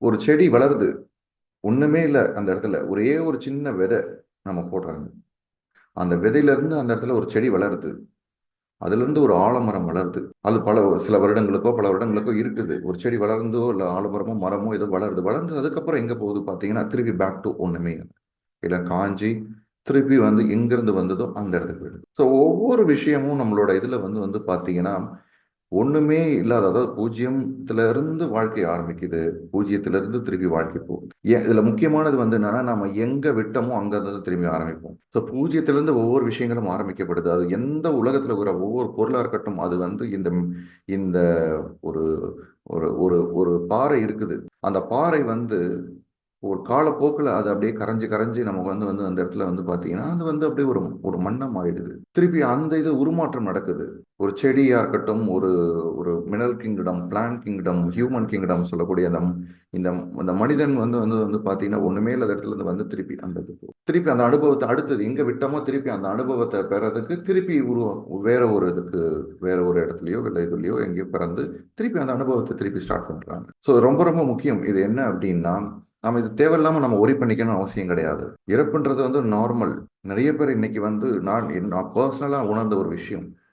ஒரு செடி வளருது. ஒண்ணுமே இல்ல அந்த இடத்துல. ஒரே ஒரு சின்ன விதை நம்ம போடுறாங்க. அந்த விதையிலிருந்து அந்த இடத்துல ஒரு செடி வளருது. அதிலிருந்து ஒரு ஆலமரம் வளருது. அது ஒரு சில வருடங்களுக்கோ, பல வருடங்களுக்கோ இருக்குது. ஒரு செடி வளர்ந்தோ, இல்ல ஆலமரமோ, மரமோ ஏதோ வளருது. வளர்ந்து அதுக்கப்புறம் எங்க போகுது பார்த்தீங்கன்னா, திருப்பி பேக் டு ஒண்ணுமே இல்ல. இல்ல காஞ்சு, திருப்பி வந்து எங்கிருந்து வந்ததோ அந்த இடத்துக்கு போயிடுது. ஸோ ஒவ்வொரு விஷயமும் நம்மளோட இதுல வந்து வந்து பார்த்தீங்கன்னா, ஒண்ணுமே இல்லாத, அதாவது பூஜ்ஜியத்துல இருந்து வாழ்க்கை ஆரம்பிக்குது. பூஜ்ஜியத்திலிருந்து திருப்பி வாழ்க்கை போகுது. ஏன் இதுல முக்கியமானது வந்து என்னன்னா, நாம எங்க விட்டோமோ அங்க இருந்து திரும்பி ஆரம்பிப்போம். ஸோ பூஜ்ஜியத்திலிருந்து ஒவ்வொரு விஷயங்களும் ஆரம்பிக்கப்படுது. அது எந்த உலகத்துல இருக்கிற ஒவ்வொரு பொருளா இருக்கட்டும், அது வந்து இந்த இந்த ஒரு ஒரு ஒரு ஒரு பாறை இருக்குது. அந்த பாறை வந்து ஒரு காலப்போக்கில் அது அப்படியே கரைஞ்சு கரைஞ்சு நமக்கு வந்து வந்து அந்த இடத்துல வந்து பார்த்தீங்கன்னா அது வந்து அப்படியே ஒரு ஒரு மண்ணா மாறிடுது. திருப்பி அந்த இது உருமாற்றம் நடக்குது. ஒரு செடியா இருக்கட்டும், ஒரு ஒரு mineral kingdom, plant kingdom, human kingdom சொல்லக்கூடிய அந்த இந்த இந்த மனிதன் வந்து வந்து வந்து பார்த்தீங்கன்னா ஒண்ணுமே இல்லாத இடத்துல இருந்து வந்து திருப்பி அந்த இது திருப்பி அந்த அனுபவத்தை அடுத்தது எங்க விட்டோமோ திருப்பி அந்த அனுபவத்தை பெறதுக்கு திருப்பி வேற ஒரு இதுக்கு, வேற ஒரு இடத்துலயோ இல்லை இதுலயோ எங்கேயோ பிறந்து திருப்பி அந்த அனுபவத்தை திருப்பி ஸ்டார்ட் பண்றாங்க. ஸோ ரொம்ப ரொம்ப முக்கியம். இது என்ன அப்படின்னா, நம்ம இது தேவையில்லாம நம்ம ஒரி பண்ணிக்கணும்னு அவசியம் கிடையாது. இறப்புன்றது வந்து நார்மல். நிறைய பேர் இன்னைக்கு வந்து நான் பர்சனலா உணர்ந்த ஒரு விஷயம்.